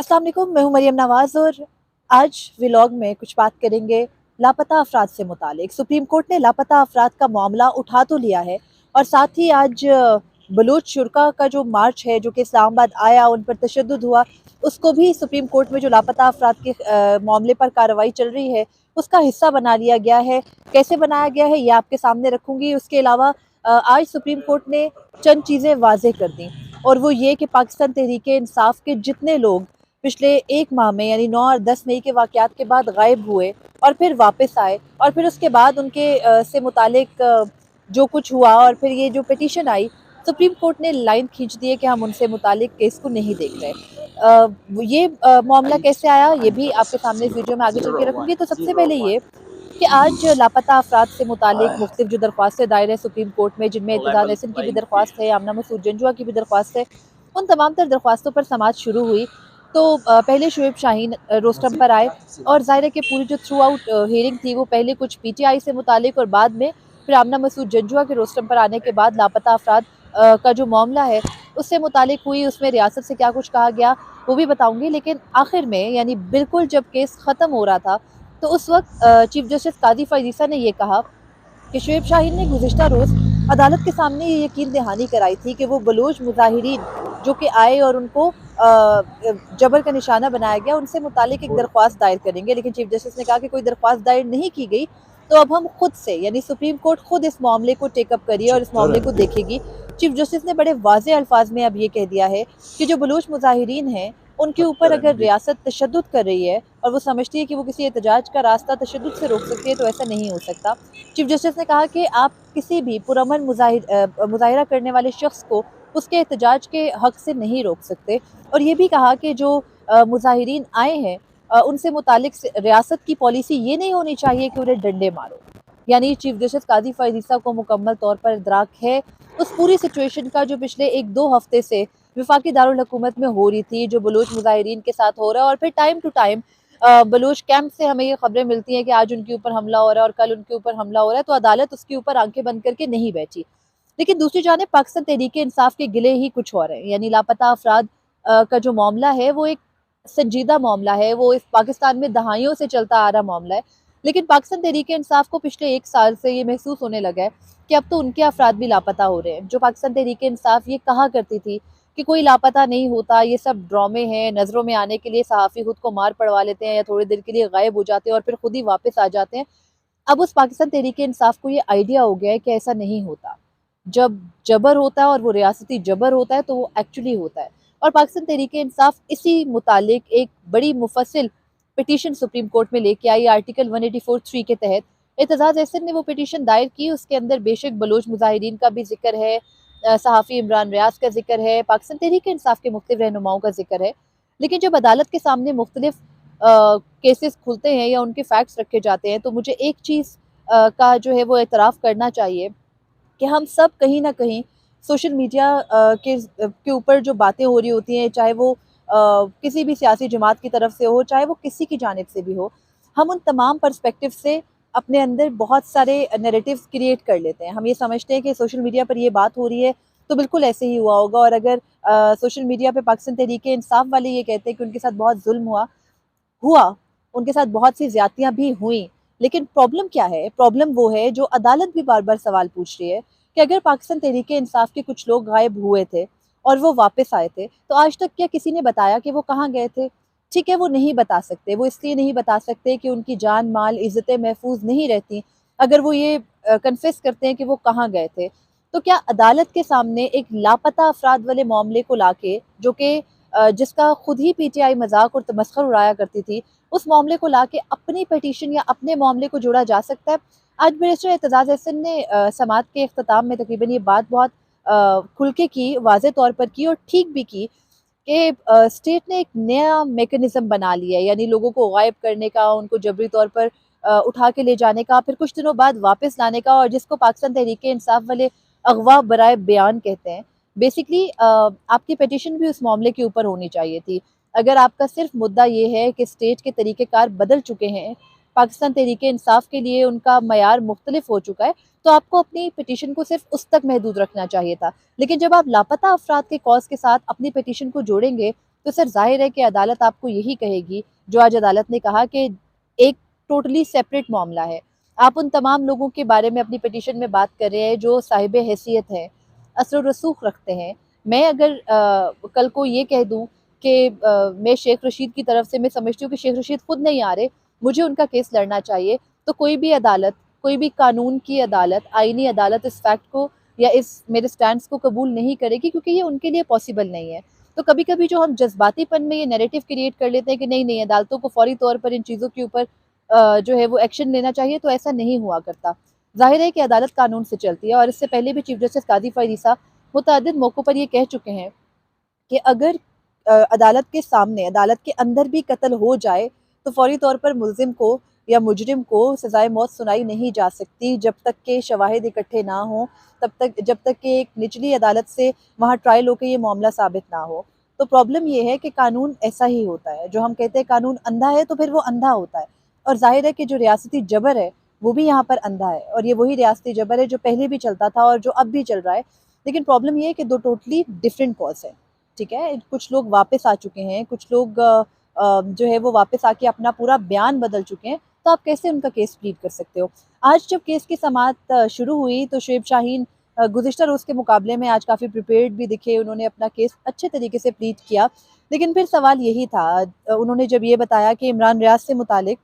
अस्सलाम वालेकुम, मैं हूँ मरियम नवाज़ और आज व्लॉग में कुछ बात करेंगे लापता अफराद से मुतालिक। सुप्रीम कोर्ट ने लापता अफराद का मामला उठा तो लिया है और साथ ही आज बलूच शुरा का जो मार्च है जो कि इस्लामाबाद आया, उन पर तशद्दुद हुआ, उसको भी सुप्रीम कोर्ट में जो लापता अफराद के मामले पर कार्रवाई चल रही है उसका हिस्सा बना लिया गया है। कैसे बनाया गया है ये आपके सामने रखूंगी। उसके अलावा आज सुप्रीम कोर्ट ने चंद चीज़ें वाजे कर दी और वो ये कि पाकिस्तान तहरीक इंसाफ के जितने लोग पिछले 1 माह में यानी 9 और 10 मई के वाक़यात के बाद गायब हुए और फिर वापस आए और फिर उसके बाद उनके से मुतालिक जो कुछ हुआ और फिर ये जो पिटीशन आई, सुप्रीम कोर्ट ने लाइन खींच दी है कि हम उनसे मुतालिक केस को नहीं देख रहे। ये मामला कैसे आया ये भी आपके सामने इस वीडियो में आगे चल के रखूंगी। तो सबसे पहले ये कि आज लापता अफराद से मुतालिक मुख्तलिफ जो दरख्वास्तें दायर है सुप्रीम कोर्ट में, जिनमें एतजाज़ एहसन की भी दरख्वास्त है, आमना मसूद जंजुआ की भी दरख्वास्त है, उन तमाम तर दरख्वास्तों पर समाअत शुरू हुई। तो पहले शुएब शाहीन रोस्टम पर आए और ज़ाहिर है कि पूरी जो थ्रू आउट हियरिंग थी वो पहले कुछ पीटीआई से मुतालिक और बाद में फिर आमना मसूद जंजुआ के रोस्टम पर आने के बाद लापता अफराद का जो मामला है उससे मुतालिक हुई। उसमें रियासत से क्या कुछ कहा गया वो भी बताऊंगी, लेकिन आखिर में यानी बिल्कुल जब केस ख़त्म हो रहा था तो उस वक्त चीफ जस्टिस काजी फैज़ ने ये कहा कि शुएब शाहीन ने गुज़िश्ता रोज़ अदालत के सामने ये यकीन दहानी कराई थी कि वो बलोच मुजाहिरीन जो कि आए और उनको जबर का निशाना बनाया गया, उनसे मुतालिक एक दरख्वास्त दायर करेंगे। लेकिन चीफ जस्टिस ने कहा कि कोई दरख्वास्त दायर नहीं की गई, तो अब हम खुद से यानी सुप्रीम कोर्ट खुद इस मामले को टेकअप करिए और इस मामले को देखेगी। चीफ जस्टिस ने बड़े वाज़े अल्फाज में अब ये कह दिया है कि जो बलोच मुजाहिरीन हैं उनके ऊपर अगर रियासत तशद्दुद कर रही है और वो समझती है कि वो किसी एहतजाज का रास्ता तशद्दुद से रोक सकती है, तो ऐसा नहीं हो सकता। चीफ जस्टिस ने कहा कि आप किसी भी पुरअमन मुजाहिरा करने वाले शख्स को उसके एहतजाज के हक से नहीं रोक सकते और ये भी कहा कि जो मुजाहिरीन आए हैं उनसे मुतालिक रियासत की पॉलिसी ये नहीं होनी चाहिए कि उन्हें डंडे मारो। यानी चीफ जस्टिस काजी फैज़ को मुकम्मल तौर पर इदराक है उस पूरी सिचुएशन का जो पिछले 1-2 हफ्ते से वफाकी दारुल हुकूमत में हो रही थी, जो बलूच मुजाहिरीन के साथ हो रहा है। और फिर time to time Baloch camp से हमें ये खबरें मिलती हैं कि आज उनके ऊपर हमला हो रहा है और कल उनके ऊपर हमला हो रहा है, तो अदालत उसके ऊपर आंखें बंद करके नहीं बैठी। लेकिन दूसरी जानिब पाकिस्तान तहरीक इंसाफ के गिले ही कुछ और हैं। यानी लापता अफराद का जो मामला है वो एक संजीदा मामला है, वो इस पाकिस्तान में दहाइयों से चलता आ रहा मामला है। लेकिन पाकिस्तान तहरीक इंसाफ को पिछले 1 साल से ये महसूस होने लगा है कि अब तो उनके अफराद भी लापता हो रहे हैं। जो पाकिस्तान तहरीक इंसाफ ये कहा करती थी कि कोई लापता नहीं होता, ये सब ड्रामे हैं, नज़रों में आने के लिए सहाफ़ी खुद को मार पड़वा लेते हैं या थोड़ी देर के लिए गायब हो जाते हैं और फिर खुद ही वापस आ जाते हैं। अब उस पाकिस्तान तहरीक इंसाफ को ये आइडिया हो गया है कि ऐसा नहीं होता। जब जबर होता है और वो रियासती जबर होता है तो वो एक्चुअली होता है। और पाकिस्तान तहरीक इंसाफ इसी मुतालिक एक बड़ी मुफस्सिल पिटीशन सुप्रीम कोर्ट में लेके आई आर्टिकल 184(3) के तहत। एतजाज़ एहसन ने वो पिटीशन दायर की, उसके अंदर बेशक बलोच मुजाहिरीन का भी जिक्र है, सहाफ़ी इमरान रियाज का जिक्र है, पाकिस्तान तहरीक इंसाफ के मुख्तलिफ रहनुमाओं का जिक्र है। लेकिन जब अदालत के सामने मुख्तलिफ केसेस खुलते हैं या उनके फैक्ट्स रखे जाते हैं तो मुझे एक चीज़ का जो है वो एतराफ़ करना चाहिए कि हम सब कहीं न कहीं सोशल मीडिया के ऊपर जो बातें हो रही होती हैं, चाहे वो किसी भी सियासी जमात की तरफ से हो, चाहे वो किसी की जानिब से भी हो, हम उन तमाम पर्सपेक्टिव से अपने अंदर बहुत सारे नैरेटिव्स क्रिएट कर लेते हैं। हम ये समझते हैं कि सोशल मीडिया पर ये बात हो रही है, तो बिल्कुल ऐसे ही हुआ होगा। और अगर सोशल मीडिया पे पाकिस्तान तहरीक इंसाफ वाले ये कहते हैं कि उनके साथ बहुत ज़ुल्म हुआ, उनके साथ बहुत सी ज़्यादतियाँ भी हुईं। लेकिन प्रॉब्लम क्या है? प्रॉब्लम वो है जो अदालत भी बार-बार सवाल पूछ रही है कि अगर पाकिस्तान तहरीक इंसाफ के कुछ लोग गायब हुए थे और वो वापस आए थे, तो आज तक क्या किसी ने बताया कि वो कहाँ गए थे? ठीक है, वो नहीं बता सकते, वो इसलिए नहीं बता सकते कि उनकी जान, माल, इज़्ज़तें महफूज़ नहीं रहती। अगर वो ये कन्फेस करते हैं कि वो कहाँ गए थे, तो क्या अदालत के सामने एक लापता अफराद वाले मामले को लाके, जो कि जिसका खुद ही पीटीआई मज़ाक और तमस्खुर उड़ाया करती थी, उस मामले को लाके अपनी पिटीशन या अपने मामले को जोड़ा जा सकता है? आज बैरिस्टर एतजाज़ एहसन ने समाअत के इख्तिताम में तकरीबन ये बात बहुत खुल के की, वाज़े तौर पर की और ठीक भी की कि स्टेट ने एक नया मैकेनिज़्म बना लिया है, यानी लोगों को गायब करने का, उनको जबरी तौर पर उठा के ले जाने का, फिर कुछ दिनों बाद वापस लाने का, और जिसको पाकिस्तान तहरीक इंसाफ वाले अगवा बराए बयान कहते हैं। बेसिकली आपकी पिटीशन भी उस मामले के ऊपर होनी चाहिए थी। अगर आपका सिर्फ मुद्दा ये है कि स्टेट के तरीक़ेकार बदल चुके हैं, पाकिस्तान तहरीक इंसाफ के लिए उनका मयार मुख्तलिफ हो चुका है, तो आपको अपनी पिटीशन को सिर्फ उस तक महदूद रखना चाहिए था। लेकिन जब आप लापता अफराद के कॉज़ के साथ अपनी पिटीशन को जोड़ेंगे, तो सर ज़ाहिर है कि अदालत आपको यही कहेगी, जो आज अदालत ने कहा कि एक टोटली सेपरेट मामला है। आप उन तमाम लोगों के बारे में अपनी पिटीशन में बात कर रहे हैं जो साहिब हैसियत हैं, असर व रसूख रखते हैं। मैं अगर कल को ये कह दूँ कि मैं शेख रशीद की तरफ से मैं समझती हूँ कि शेख रशीद खुद नहीं आ रहे, मुझे उनका केस लड़ना चाहिए, तो कोई भी अदालत, कोई भी कानून की अदालत, आईनी अदालत इस फैक्ट को या इस मेरे स्टैंड्स को कबूल नहीं करेगी, क्योंकि ये उनके लिए पॉसिबल नहीं है। तो कभी-कभी जो हम जज़्बातीपन में ये नैरेटिव क्रिएट कर लेते हैं कि नहीं-नहीं अदालतों को फ़ौरी तौर पर इन चीज़ों के ऊपर जो है वो एक्शन लेना चाहिए, तो ऐसा नहीं हुआ करता। ज़ाहिर है कि अदालत कानून से चलती है और इससे पहले भी चीफ जस्टिस काज़ी फ़ायद ईसा मुतअद्दिद मौक़ों पर ये कह चुके हैं कि अगर अदालत के सामने, अदालत के अंदर भी कत्ल हो जाए, तो फ़ौरी तौर पर मुल्ज़िम को या मुजरिम को सज़ाए मौत सुनाई नहीं जा सकती जब तक के शवाहिद इकट्ठे ना हों, तब तक जब तक कि एक निचली अदालत से वहाँ ट्रायल होके ये मामला साबित ना हो। तो प्रॉब्लम ये है कि कानून ऐसा ही होता है, जो हम कहते हैं कानून अंधा है तो फिर वो अंधा होता है। और ज़ाहिर है कि जो रियासती जबर है, वो भी यहाँ पर अंधा है और ये वही रियासती जबर है जो पहले भी चलता था और जो अब भी चल रहा है। लेकिन प्रॉब्लम ये है कि 2 टोटली डिफरेंट कॉज़ हैं। ठीक है? कुछ लोग वापस आ चुके हैं, कुछ लोग जो है वो वापस आके अपना पूरा बयान बदल चुके हैं, तो आप कैसे उनका केस प्लीड कर सकते हो? आज जब केस की समाअत शुरू हुई तो शुएब शाहीन गुज़िश्ता रोज़ के मुकाबले में आज काफ़ी प्रिपेयर्ड भी दिखे, उन्होंने अपना केस अच्छे तरीके से प्लीड किया। लेकिन फिर सवाल यही था, उन्होंने जब ये बताया कि इमरान रियाज़ से मुतालिक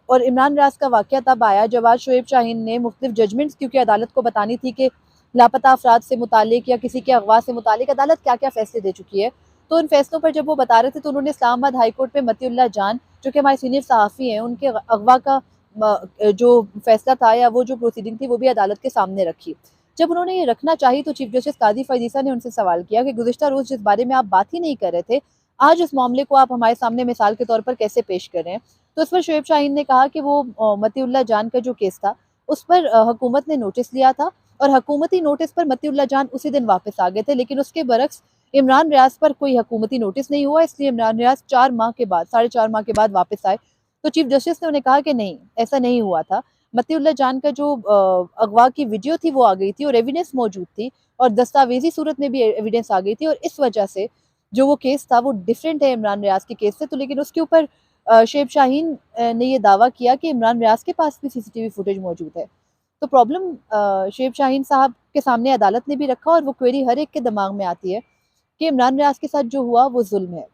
और इमरान रियाज़ का वाक़या तब आया जब आज शुएब शाहीन ने मुख्तलिफ जजमेंट्स, क्योंकि अदालत को बतानी थी कि लापता अफराद से मुतालिक या किसी के अगवा से मुतालिक अदालत क्या-क्या फ़ैसले दे चुकी है। तो उन फ़ैसलों पर जब वो बता रहे थे तो उन्होंने इस्लामाबाद हाई कोर्ट में मतीउल्लाह जान, जो कि हमारे सीनियर सहाफ़ी हैं, उनके अगवा का जो फ़ैसला था या वो जो प्रोसीडिंग थी वो भी अदालत के सामने रखी। जब उन्होंने ये रखना चाही तो चीफ जस्टिस काज़ी फ़ायद ईसा ने उनसे सवाल किया कि गुज़िश्ता रोज़ जिस बारे में आप बात ही नहीं कर रहे थे, आज उस मामले को आप हमारे सामने मिसाल के तौर पर कैसे पेश कर रहे हैं? तो इस पर शुएब शाहीन ने कहा कि वो मतीउल्लाह जान का जो केस था, उस पर हुकूमत ने नोटिस लिया था और हुकूमती नोटिस पर मतीउल्लाह जान उसी दिन वापस आ गए थे, लेकिन उसके बरक्स इमरान रियाज़ पर कोई हुकूमती नोटिस नहीं हुआ, इसलिए इमरान रियाज़ 4 माह के बाद, साढ़े 4 माह के बाद वापस आए। तो चीफ जस्टिस ने उन्हें कहा कि नहीं, ऐसा नहीं हुआ था। मतीउल्लाह जान का जो अगवा की वीडियो थी वो आ गई थी और एविडेंस मौजूद थी और दस्तावेज़ी सूरत में भी एविडेंस आ गई थी और इस वजह से जो वो केस था वो डिफरेंट है इमरान रियाज़ के केस से। तो लेकिन उसके ऊपर शुएब शाहीन ने ये दावा किया कि इमरान रियाज़ के पास भी सीसीटीवी फुटेज मौजूद है। तो प्रॉब्लम शुएब शाहीन साहब के सामने अदालत ने भी रखा और वो क्वेरी हर एक के दिमाग में आती है कि इमरान रियाज़ के साथ जो हुआ वो ज़ुल्म है।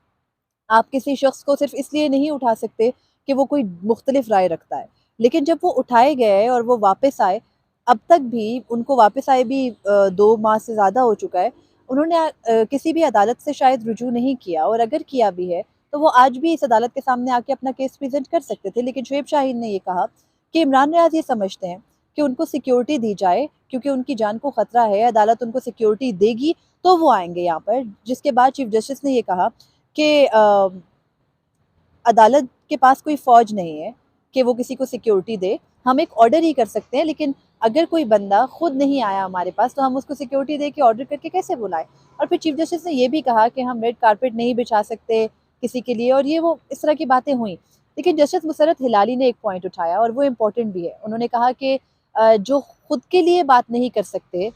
आप किसी शख्स को सिर्फ़ इसलिए नहीं उठा सकते कि वो कोई मुख्तलिफ राय रखता है। लेकिन जब वो उठाए गए और वो वापस आए, अब तक भी उनको वापस आए भी 2 माह से ज़्यादा हो चुका है। उन्होंने किसी भी अदालत से शायद रुजू नहीं किया और अगर किया भी है, तो वो आज भी इस अदालत के सामने आके अपना केस प्रेज़ेंट कर सकते थे। लेकिन शुएब शाहीन ने ये कहा कि इमरान रियाज़ ये समझते हैं कि उनको सिक्योरिटी दी जाए क्योंकि उनकी जान को ख़तरा है, अदालत उनको सिक्योरिटी देगी तो वो आएँगे यहाँ पर। जिसके बाद चीफ जस्टिस ने ये कहा कि अदालत के पास कोई फ़ौज नहीं है कि वो किसी को सिक्योरिटी दे। हम एक ऑर्डर ही कर सकते हैं, लेकिन अगर कोई बंदा खुद नहीं आया हमारे पास तो हम उसको सिक्योरिटी दे के ऑर्डर करके कैसे बुलाएँ? और फिर चीफ जस्टिस ने ये भी कहा कि हम रेड कारपेट नहीं बिछा सकते किसी के लिए और ये वो इस तरह की बातें हुईं। लेकिन जस्टिस मुसर्रत हिलाली ने एक पॉइंट उठाया और वो इम्पोर्टेंट भी है। उन्होंने कहा कि जो खुद के लिए बात नहीं कर सकते,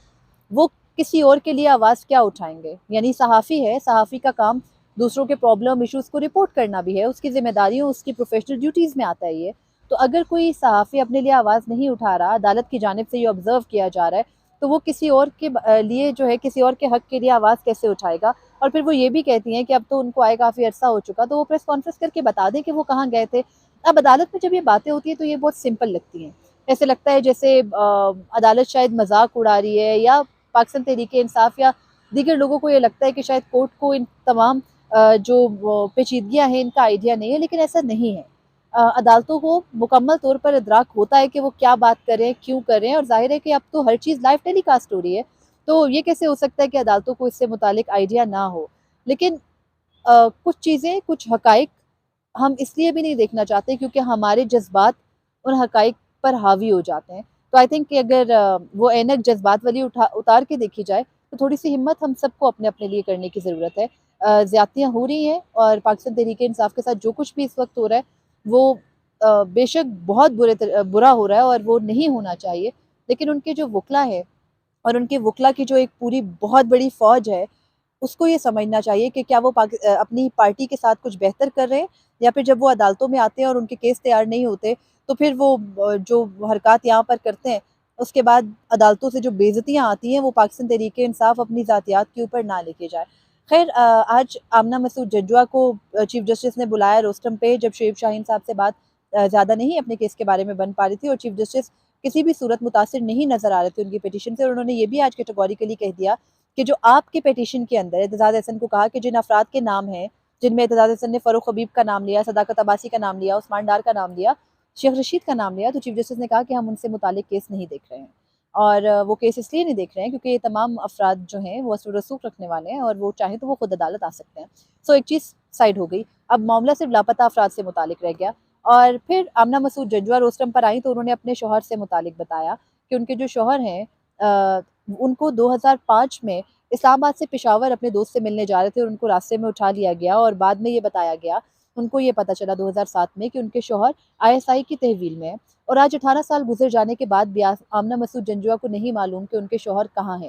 वो किसी और के लिए आवाज़ क्या उठाएँगे? यानी सहाफ़ी है, सहाफ़ी का काम दूसरों के प्रॉब्लम इश्यूज़ को रिपोर्ट करना भी है, उसकी ज़िम्मेदारियों, उसकी प्रोफ़ेशनल ड्यूटीज़ में आता है ये। तो अगर कोई सहाफ़ी अपने लिए आवाज़ नहीं उठा रहा, अदालत की जानिब से ये ऑब्ज़र्व किया जा रहा है, तो वो किसी और के लिए जो है किसी और के हक़ के लिए आवाज़ कैसे उठाएगा? और फिर वो ये भी कहती हैं कि अब तो उनको आए काफ़ी अरसा हो चुका, तो वो प्रेस कॉन्फ्रेंस करके बता दें कि वो कहाँ गए थे। अब अदालत में जब ये बातें होती हैं तो ये बहुत सिंपल लगती हैं। ऐसे लगता है जैसे अदालत शायद मज़ाक उड़ा रही है या पाकिस्तान तहरीक-ए-इंसाफ़ या दीगर लोगों को ये लगता है कि शायद कोर्ट को इन तमाम जो वो पेचीदगियाँ हैं इनका आइडिया नहीं है, लेकिन ऐसा नहीं है। अदालतों को मुकम्मल तौर पर इदराक होता है कि वो क्या बात कर रहे हैं, क्यों कर रहे हैं और ज़ाहिर है कि अब तो हर चीज़ लाइव टेलीकास्ट हो रही है, तो ये कैसे हो सकता है कि अदालतों को इससे मुतालिक आइडिया ना हो। लेकिन कुछ चीज़ें, कुछ हक़ाइक़ हम इसलिए भी नहीं देखना चाहते क्योंकि हमारे जज़्बात उन हक़ाइक़ पर हावी हो जाते हैं। तो आई थिंक कि अगर वो ऐनक जज़्बात वाली उतार के देखी जाए, तो थोड़ी-सी हिम्मत हम सबको अपने-अपने लिए करने की ज़रूरत है। ज़्यादतियाँ हो रही हैं और पाकिस्तान तहरीक-ए-इंसाफ़ के साथ जो कुछ भी इस वक़्त हो रहा है, वो बेशक बहुत बुरा हो रहा है और वो नहीं होना चाहिए। लेकिन उनके जो वकील हैं और उनके वकील की जो एक पूरी बहुत बड़ी फ़ौज है, उसको ये समझना चाहिए कि क्या वो अपनी पार्टी के साथ कुछ बेहतर कर रहे हैं, या फिर जब वो अदालतों में आते हैं और उनके केस तैयार नहीं होते, तो फिर वो जो हरकत यहाँ पर करते हैं, उसके बाद अदालतों से जो बेइज्जतियाँ आती हैं, वो पाकिस्तान तहरीक-ए-इंसाफ अपनी ज़ातियात के ऊपर ना लेके जाए। खैर आज आमना मसूद जज्वा को चीफ जस्टिस ने बुलाया रोस्टम पे, जब शुएब शाहीन साहब से बात ज़्यादा नहीं अपने केस के बारे में बन पा रही थी, और चीफ जस्टिस किसी भी सूरत मुतासिर नहीं नज़र आ रहे थे उनकी पिटीशन से, और उन्होंने ये भी आज कैटेगोरिकली कह दिया कि जो आपके पिटीशन के अंदर एतजाज़ एहसन को कहा कि जिन अफराद के नाम हैं, जिनमें एतजाज़ एहसन ने फ़ारूक हबीब का नाम लिया, सदाकत अब्बासी का नाम लिया, उस्मान डार का नाम लिया, शेख रशीद का नाम लिया, तो चीफ जस्टिस ने कहा कि हम उनसे मुतालिक केस नहीं देख रहे हैं। और वो केस इसलिए नहीं देख रहे हैं क्योंकि ये तमाम अफराद जो हैं वो असर रसूख रखने वाले हैं, और वो चाहें तो वो खुद अदालत आ सकते हैं। सो एक चीज़ साइड हो गई। अब मामला सिर्फ लापता अफराद से मुतालिक रह गया। और फिर आमना मसूद जज्वा रोस्टम पर आई तो उन्होंने अपने शौहर से मुतालिक बताया कि उनके जो शौहर हैं उनको 2005 में इस्लामाबाद से पेशावर अपने दोस्त से मिलने जा रहे थे और उनको रास्ते में उठा लिया गया, और बाद में ये बताया गया, उनको ये पता चला 2007 में कि उनके शौहर आईएसआई की तहवील में है। और आज 18 साल गुजर जाने के बाद भी आमना मसूद जंजुआ को नहीं मालूम कि उनके शौहर कहाँ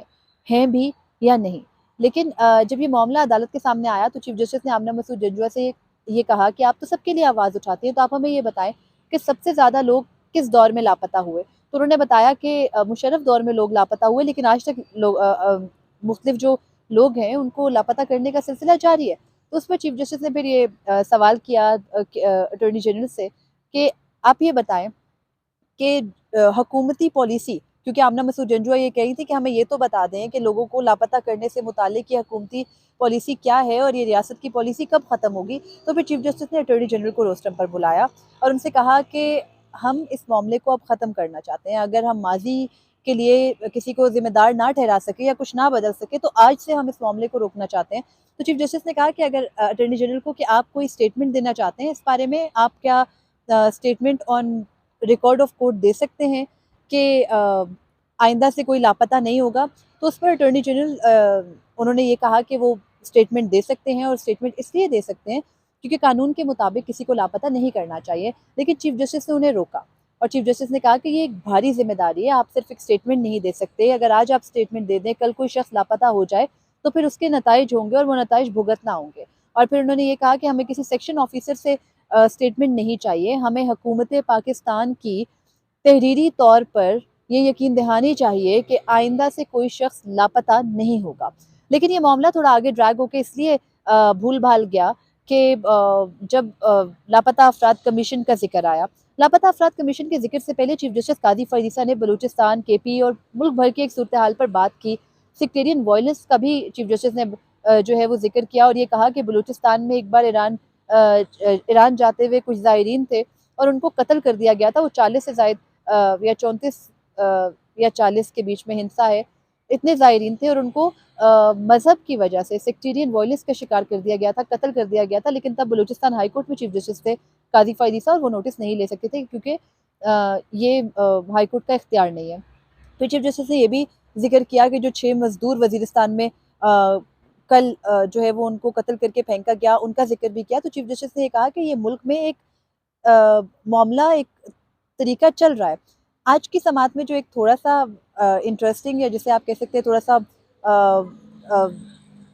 हैं भी या नहीं। लेकिन जब ये मामला अदालत के सामने आया तो चीफ जस्टिस ने आमना मसूद जंजुआ से ये कहा कि आप तो सबके लिए आवाज़ उठाती हैं, तो आप हमें ये बताएं कि सबसे ज़्यादा लोग किस दौर में लापता हुए। तो उन्होंने बताया कि मुशर्रफ दौर में लोग लापता हुए, लेकिन आज तक लोग मुख्तलिफ जो लोग हैं उनको लापता करने का सिलसिला जारी है। तो उस पर चीफ जस्टिस ने फिर ये सवाल किया अटॉर्नी जनरल से कि आप ये बताएं कि हुकूमती पॉलिसी, क्योंकि आमना मसूद जंजुआ ये कह रही थी कि हमें ये तो बता दें कि लोगों को लापता करने से मुतालिक ये हुकूमती पॉलिसी क्या है और ये रियासत की पॉलिसी कब ख़त्म होगी। तो फिर चीफ जस्टिस ने अटॉर्नी जनरल को रोस्टम पर बुलाया और उनसे कहा कि हम इस मामले को अब ख़त्म करना चाहते हैं। अगर हम माजी के लिए किसी को ज़िम्मेदार ना ठहरा सके या कुछ ना बदल सके, तो आज से हम इस मामले को रोकना चाहते हैं। तो चीफ जस्टिस ने कहा कि अगर अटॉर्नी जनरल को कि आप कोई स्टेटमेंट देना चाहते हैं इस बारे में, आप क्या statement on record of court दे सकते हैं कि आइंदा से कोई लापता नहीं होगा। तो उस पर अटॉर्नी जनरल उन्होंने ये कहा कि वो स्टेटमेंट दे सकते हैं, और स्टेटमेंट इसलिए दे सकते हैं क्योंकि कानून के मुताबिक किसी को लापता नहीं करना चाहिए। लेकिन चीफ जस्टिस ने उन्हें रोका, और चीफ जस्टिस ने कहा कि ये एक भारी जिम्मेदारी है, आप सिर्फ एक स्टेटमेंट नहीं दे सकते। अगर आज आप स्टेटमेंट दे दें, कल कोई शख्स लापता हो जाए तो फिर उसके नताइज होंगे, और वो नताइज भुगतना होंगे। और फिर उन्होंने ये कहा कि हमें किसी सेक्शन ऑफिसर से स्टेटमेंट नहीं चाहिए, हमें हुकूमत पाकिस्तान की तहरीरी तौर पर ये यकीन दहानी चाहिए कि आइंदा से कोई शख्स लापता नहीं होगा। लेकिन ये मामला थोड़ा आगे ड्रैग होकर इसलिए भूल भाल गया कि जब लापता अफराद कमीशन का जिक्र आया। लापता अफराद कमीशन के जिक्र से पहले चीफ जस्टिस कादी फरीसा ने बलूचिस्तान, केपी और मुल्क भर की एक सूरत हाल पर बात की। सेक्टेरियन वायलेंस का भी चीफ जस्टिस ने जो है वो जिक्र किया, और ये कहा कि बलूचिस्तान में एक बार ईरान जाते हुए कुछ ज़ायरीन थे और उनको कत्ल कर दिया गया था। वो 40 से ज़ायद या 34 या 40 के बीच में हिंसा है, इतने ज़ायरीन थे, और उनको मज़हब की वजह से सेक्टेरियन वायलेंस का शिकार कर दिया गया था, कत्ल कर दिया गया था। लेकिन तब बलूचिस्तान हाई कोर्ट में चीफ जस्टिस थे काजी फायदीसा, और वो नोटिस नहीं ले सकते थे क्योंकि ये हाई कोर्ट का इख्तियार नहीं है। फिर चीफ जस्टिस ने ये भी जिक्र किया कि जो 6 मजदूर वजीरिस्तान में कल जो है वो उनको कत्ल करके फेंका गया, उनका जिक्र भी किया। तो चीफ जस्टिस ने ये कहा कि ये मुल्क में एक मामला, एक तरीका चल रहा है। आज की समात में जो एक थोड़ा-सा इंटरेस्टिंग, या जिसे आप कह सकते हैं थोड़ा-सा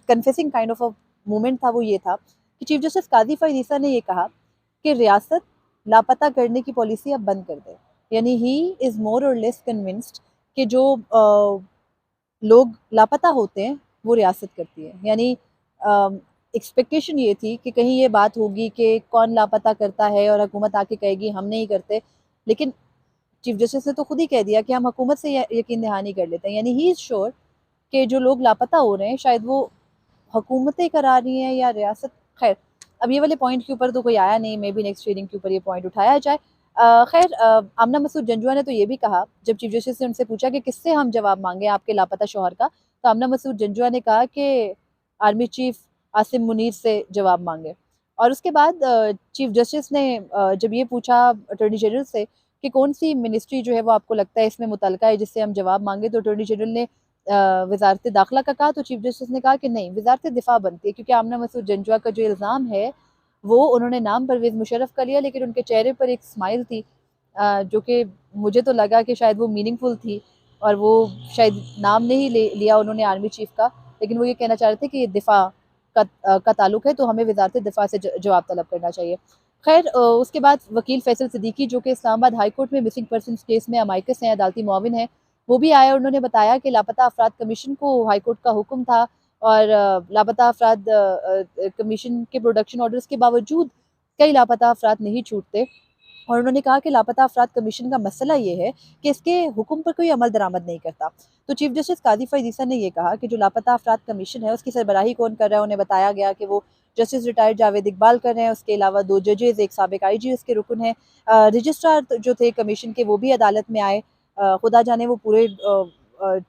confessing kind of a moment था, वो ये था कि चीफ जस्टिस काज़ी फ़रीसा ने ये कहा कि रियासत लापता करने की पॉलिसी अब बंद कर दे। यानी ही इज़ मोर और लेस कन्विंस्ड कि जो लोग लापता होते हैं वो रियासत करती है। यानी एक्सपेक्टेशन ये थी कि कहीं ये बात होगी कि कौन लापता करता है और हुकूमत आके कहेगी हम नहीं करते। लेकिन चीफ जस्टिस ने तो खुद ही कह दिया कि हम हुकूमत से यकीन दहानी कर लेते हैं। यानी ही इज़ श्योर कि जो लोग लापता हो रहे हैं शायद वो हुकूमतें करा रही हैं या रियासत। खैर, अब ये वाले पॉइंट के ऊपर तो कोई आया नहीं, मे बी नेक्स्ट हीयरिंग के ऊपर ये पॉइंट उठाया जाए। खैर आमना मसूद जंजुआ ने तो ये भी कहा, जब चीफ जस्टिस ने उनसे पूछा कि किससे हम जवाब मांगे आपके लापता शौहर का, तो आमना मसूद जंजुआ ने कहा कि आर्मी चीफ आसिम मुनीर से जवाब मांगे। और उसके बाद चीफ जस्टिस ने जब ये पूछा अटॉर्नी जनरल से कि कौन सी मिनिस्ट्री जो है वो आपको लगता है इसमें मुतलका है जिससे हम जवाब मांगे, तो अटॉर्नी जनरल ने वजारत दाखिला का कहा। तो चीफ जस्टिस ने कहा कि नहीं, वजारत दिफा बनती है, क्योंकि आमना मसूद जंजुआ का जो इल्ज़ाम है वो उन्होंने नाम परवेज़ मुशर्रफ का लिया, लेकिन उनके चेहरे पर एक स्माइल थी जो कि मुझे तो लगा कि शायद वो मीनिंगफुल थी, और वो शायद नाम नहीं लिया उन्होंने आर्मी चीफ का, लेकिन वो ये कहना चाह रहे थे कि ये दिफा का ताल्लुक है, तो हमें वजारत दिफा से जवाब तलब करना चाहिए। खैर उसके बाद वकील फैसल सिद्दीकी जो कि इस्लामाबाद हाई कोर्ट में मिसिंग पर्सनस केस में अमाइकस हैं, अदालती मुआविन हैं, वो भी आए और उन्होंने बताया कि लापता अफराद कमीशन को हाई कोर्ट का हुक्म था और लापता अफराद कमीशन के प्रोडक्शन ऑर्डर्स के बावजूद कई लापता अफराद नहीं छूटते। और उन्होंने कहा कि लापता अफराद कमीशन का मसला ये है कि इसके हुक्म पर कोई अमल दरामद नहीं करता। तो चीफ जस्टिस काजी फैज़ ईसा ने ये कहा कि जो लापता अफराद कमीशन है उसकी सरबराही कौन कर रहा है। उन्हें बताया गया कि वो जस्टिस रिटायर्ड जावेद इकबाल कर रहे हैं, उसके अलावा 2 जजेस, एक साबिक आईजी उसके रुकन हैं। रजिस्ट्रार जो थे कमीशन के वो भी अदालत में आए। खुदा जाने वो पूरे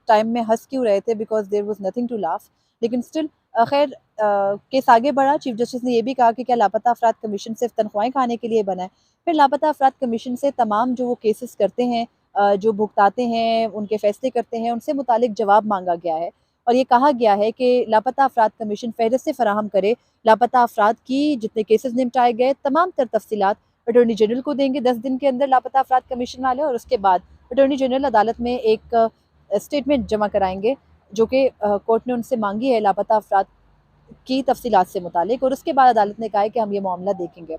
टाइम में हंस क्यों रहे थे, because there was nothing to laugh. लेकिन स्टिल खैर केस आगे बढ़ा। चीफ जस्टिस ने यह भी कहा कि क्या लापता अफराद कमीशन सिर्फ तनख्वाहें खाने के लिए बना है। फिर लापता अफराद कमीशन से तमाम जो वो केसेस करते हैं, जो भुगताते हैं, उनके फैसले करते हैं, उनसे मुतालिक जवाब मांगा गया है और ये कहा गया है कि लापता अफराद कमीशन फहरिस्त फराहम करे। लापता अफराद की जितने केसेस निपटाए गए तमाम तर तफसीलात अटॉर्नी जनरल को देंगे 10 दिन के अंदर लापता अफराद कमीशन वाले, और उसके बाद अटॉर्नी जनरल अदालत में एक स्टेटमेंट जमा कराएंगे जो कि कोर्ट ने उनसे मांगी है लापता अफराद की तफसीलात से मुतालिक, और उसके बाद अदालत ने कहा है कि हम ये मामला देखेंगे।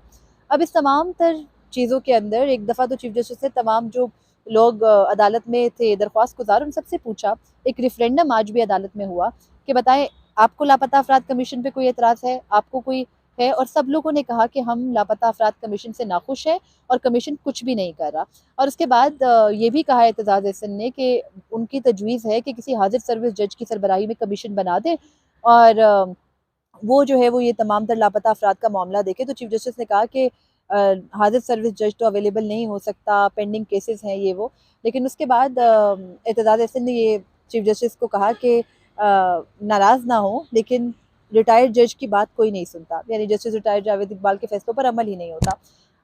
अब इस तमाम तर चीज़ों के अंदर एक दफ़ा तो चीफ जस्टिस ने तमाम जो लोग अदालत में थे दरख्वास्त गुजार उन सबसे पूछा, एक रेफरेंडम आज भी अदालत में हुआ कि बताएं आपको लापता अफराद कमीशन पे कोई एतराज़ है, आपको कोई है, और सब लोगों ने कहा कि हम लापता अफराद कमीशन से नाखुश हैं और कमीशन कुछ भी नहीं कर रहा। और उसके बाद ये भी कहा एतजाज़ एहसन ने कि उनकी तजवीज़ है कि किसी हाजिर सर्विस जज की सरबराही में कमीशन बना दें और वो जो है वो ये तमाम तर लापता अफराद का मामला देखे। तो चीफ जस्टिस ने कहा कि हाजिर सर्विस जज तो अवेलेबल नहीं हो सकता, पेंडिंग केसेस हैं ये वो। लेकिन उसके बाद एतजाज़ एहसन ने ये चीफ जस्टिस को कहा कि नाराज़ ना हो, लेकिन रिटायर्ड जज की बात कोई नहीं सुनता, यानी जस्टिस रिटायर्ड जावेद इकबाल के फैसलों पर अमल ही नहीं होता।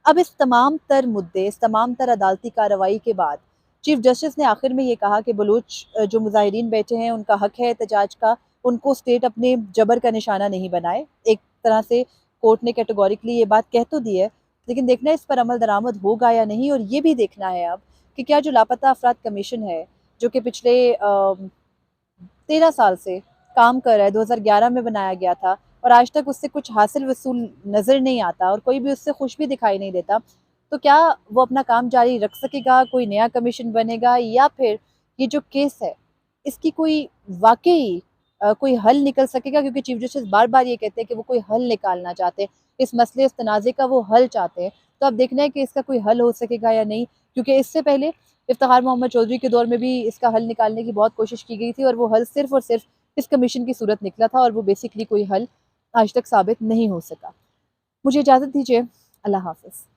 अब इस तमाम तर मुद्दे, इस तमाम तर अदालती कार्रवाई के बाद चीफ जस्टिस ने आखिर में ये कहा कि बलूच जो मुजाहिरीन बैठे हैं उनका हक है एहतजाज का, उनको स्टेट अपने जबर का निशाना नहीं बनाए। एक तरह से कोर्ट ने कैटेगोरिकली ये बात कह तो दी है, लेकिन देखना है इस पर अमल दरामद होगा या नहीं। और ये भी देखना है अब कि क्या जो लापता अफराद कमीशन है जो कि पिछले 13 साल से काम कर रहा है, 2011 में बनाया गया था और आज तक उससे कुछ हासिल वसूल नज़र नहीं आता और कोई भी उससे खुश भी दिखाई नहीं देता, तो क्या वो अपना काम जारी रख सकेगा, कोई नया कमीशन बनेगा, या फिर ये जो केस है इसकी कोई वाकई कोई हल निकल सकेगा। क्योंकि चीफ जस्टिस बार बार ये कहते हैं कि वो कोई हल निकालना चाहते हैं, इस मसले इस तनाज़े का वो हल चाहते हैं। तो अब देखना है कि इसका कोई हल हो सकेगा या नहीं, क्योंकि इससे पहले इफ्तिखार मोहम्मद चौधरी के दौर में भी इसका हल निकालने की बहुत कोशिश की गई थी और वो हल सिर्फ और सिर्फ इस कमीशन की सूरत निकला था और वो बेसिकली कोई हल आज तक साबित नहीं हो सका। मुझे इजाज़त दीजिए। अल्लाह हाफ़िज़।